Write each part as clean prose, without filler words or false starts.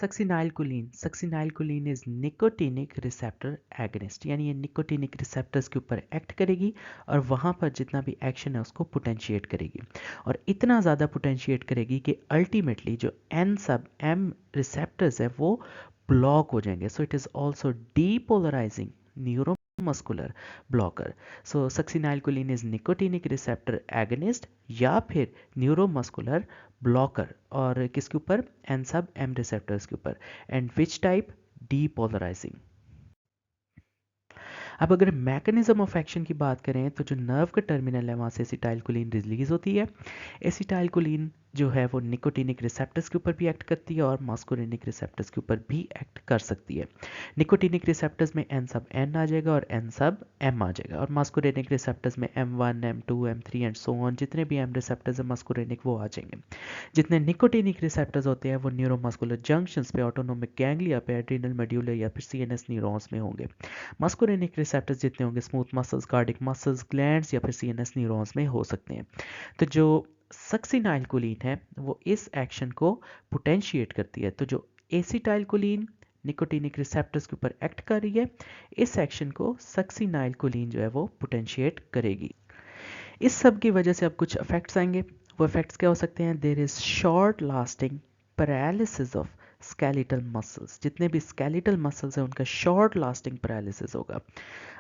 सक्सिनाइलकोलिन is nicotinic receptor agonist, यानी ये nicotinic receptors के ऊपर एक्ट करेगी और वहाँ पर जितना भी एक्शन है उसको पोटेंशिएट करेगी, और इतना ज़्यादा पोटेंशिएट करेगी कि अल्टीमेटली जो एन सब एम रिसेप्टर्स है वो ब्लॉक हो जाएंगे. So it is also depolarising neuromuscular blocker. So succinylcholine is nicotinic receptor agonist या फिर न्यूरोमस्कुलर ब्लॉकर, और किसके ऊपर? एन सब एम रिसेप्टर्स के ऊपर. And which type? डीपोलराइजिंग. अब अगर मैकेनिज्म ऑफ एक्शन की बात करें तो जो नर्व का टर्मिनल है वहाँ से एसिटाइलकोलिन रिलीज होती है. एसिटाइलकोलिन जो है वो निकोटिनिक रिसेप्टर्स के ऊपर भी एक्ट करती है और मास्कुलिनिक रिसेप्टर्स के ऊपर भी एक्ट कर सकती है. निकोटिनिक रिसेप्टर्स में एन सब एन आ जाएगा और एन सब एम आ जाएगा, और मास्कुलिनिक रिसेप्टर्स में M1 M2 M3 and so on, जितने भी एम रिसेप्टर्स है मास्कुलिनिक वो आ जाएंगे. जितने निकोटिनिक रिसेप्टर्स होते हैं वो न्यूरोमस्कुलर जंक्शंस पे, ऑटोनोमिक गैंग्लिया पे, एड्रिनल मेड्यूलर या फिर CNS न्यूरॉन्स में होंगे. मस्कुलिनिक रिसेप्टर्स जितने होंगे smooth muscles, cardiac muscles, glands या फिर CNS न्यूरॉन्स में हो सकते हैं. तो जो सक्सिनाइलकोलिन है वो इस एक्शन को पोटेंशिएट करती है. तो जो एसिटाइलकोलिन निकोटिनिक रिसेप्टर्स के ऊपर एक्ट कर रही है, इस एक्शन को सक्सिनाइलकोलिन जो है वो पोटेंशिएट करेगी. इस सब की वजह से अब कुछ इफेक्ट्स आएंगे. वो इफेक्ट्स क्या हो सकते हैं? There is short lasting paralysis of skeletal muscles. जितने भी स्केलेटल मसल्स हैं उनका शॉर्ट लास्टिंग पैरालिसिस होगा.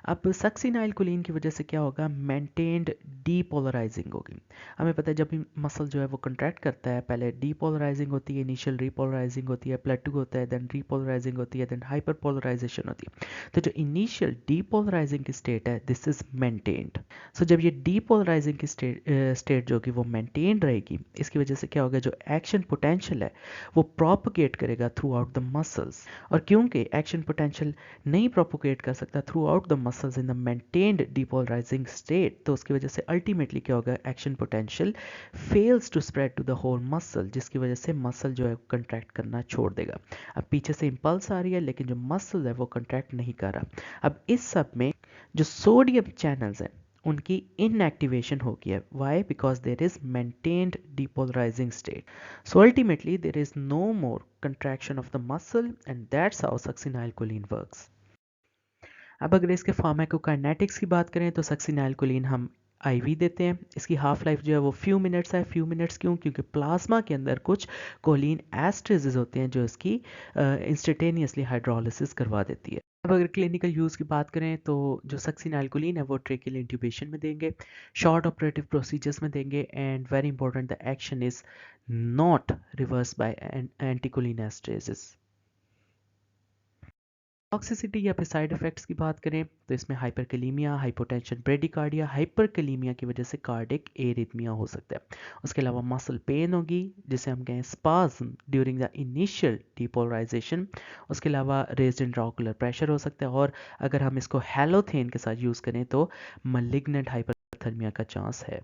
अब सक्सिनाइलकोलिन की वजह से क्या होगा? मेंटेन्ड डीपोलराइजिंग होगी. हमें पता है जब भी मसल जो है वो कंट्रैक्ट करता है, पहले डीपोलराइजिंग होती है, इनिशियल रीपोलराइजिंग होती है, प्लेटू होता है, देन रीपोलराइजिंग होती है, देन हाइपरपोलराइजेशन होती है. तो जो इनिशियल डीपोलराइजिंग की स्टेट है दिस इज मेंटेन्ड. सो जब ये डीपोलराइजिंग की स्टेट जो होगी वो मेंटेन रहेगी, इसकी वजह से क्या होगा? जो एक्शन पोटेंशियल है वो प्रोपोगेट करेगा थ्रू आउट द मसल्स. और क्योंकि एक्शन पोटेंशियल नहीं प्रोपोगेट कर सकता throughout the muscles in the maintained depolarising state, तो उसकी वजह से अल्टीमेटली क्या होगा? Action potential fails to spread to the whole muscle, जिसकी वजह से मसल जो है कंट्रैक्ट करना छोड़ देगा. अब पीछे से इंपल्स आ रही है लेकिन जो मसल है वो कंट्रैक्ट नहीं कर रहा. अब इस सब में जो सोडियम चैनल्स हैं उनकी इनएक्टिवेशन हो गई है. Why? Because there is maintained depolarising state. So ultimately there is no more contraction of the muscle and that's how succinylcholine works. अब अगर इसके फार्माकोकाइनेटिक्स की बात करें तो सक्सिनाइलकोलिन हम IV देते हैं. इसकी हाफ लाइफ जो है वो फ्यू मिनट्स है. फ्यू मिनट्स क्यों? क्योंकि प्लाज्मा के अंदर कुछ कोलिन एस्ट्रेजेस होते हैं जो इसकी इंस्टेंटेनियसली हाइड्रोलिसिस करवा देती है. अब अगर क्लिनिकल यूज़ की बात करें तो जो सक्सिनाइलकोलिन है वो ट्रेकियल इंट्यूबेशन में देंगे, शॉर्ट ऑपरेटिव प्रोसीजर्स में देंगे, and very important the action is not reverse by anticholinesterases. Toxicity या फिर साइड इफेक्ट्स की बात करें तो इसमें हाइपरकैलीमिया, हाइपोटेंशन, ब्रेडिकार्डिया, हाइपरकैलीमिया की वजह से कार्डिक एरिथमिया हो सकता है. उसके अलावा मसल पेन होगी जिसे हम कहें spasm during the initial depolarisation. उसके अलावा रेज्ड इंट्राओकुलर प्रेशर हो सकता है, और अगर हम इसको हेलोथेन के साथ यूज़ करें तो मलिग्नेंट हाइपरथर्मिया का चांस है.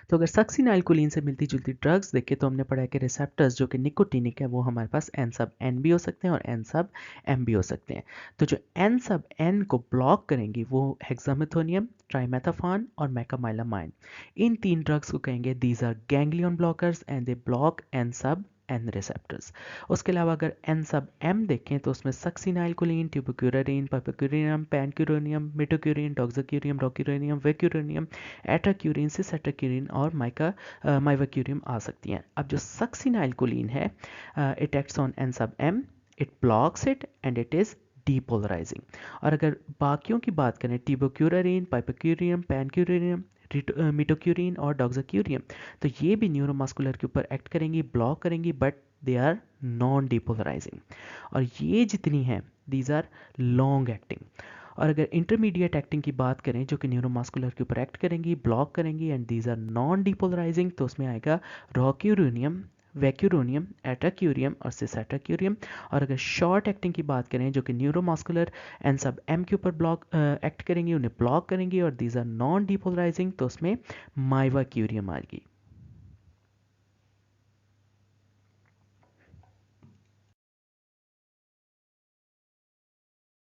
तो अगर सक्सिनाइलकोलिन से मिलती जुलती ड्रग्स देखें तो हमने पढ़ा है कि रिसेप्टर्स जो कि निकोटिनिक है वो हमारे पास एन सब एन भी हो सकते हैं और एन सब एम भी हो सकते हैं. तो जो एन सब एन को ब्लॉक करेंगी वो हेक्सामेथोनियम, ट्राइमेथाफान और मैकामाइलामाइन. इन तीन ड्रग्स को कहेंगे these are ganglion blockers and they block N sub N receptors. उसके अलावा अगर एन सब एम देखें तो उसमें सक्सिनाइलकोलिन, ट्यूबोक्यूरारिन, पाइपोक्यूरियम, पैनक्यूरोनियम, मिटोक्यूरिन, डॉक्साक्यूरियम, डॉक्यूरेनियम, वेक्यूरेनियम, एट्राक्यूरिन, सिसेट्राक्यूरिन और माइवाक्यूरियम आ सकती हैं. अब जो सक्सिनाइलकोलिन है it acts on N sub M, it blocks it and it is depolarising. और अगर बाकियों की बात करें टिबोक्यूरारिन, पाइपोक्यूरियम, पैनक्यूरियम, मिटोक्यूरिन और डॉक्साक्यूरियम, तो ये भी न्यूरोमस्कुलर के ऊपर एक्ट करेंगी, ब्लॉक करेंगी, but they are non depolarising. और ये जितनी हैं दीज आर लॉन्ग एक्टिंग. और अगर इंटरमीडिएट एक्टिंग की बात करें जो कि न्यूरोमस्कुलर के ऊपर एक्ट करेंगी, ब्लॉक करेंगी and these are non depolarising, तो उसमें आएगा रॉक्यूरेनियम, वैक्यूरोनियम, एट्राक्यूरियम और सिसेट्राक्यूरियम. और अगर शॉर्ट एक्टिंग की बात करें जो कि न्यूरोमस्कुलर एंड सब एम के ऊपर ब्लॉक एक्ट करेंगी, उन्हें ब्लॉक करेंगी और दीज आर नॉन डीपोलराइजिंग, तो उसमें माइवाक्यूरियम आएगी.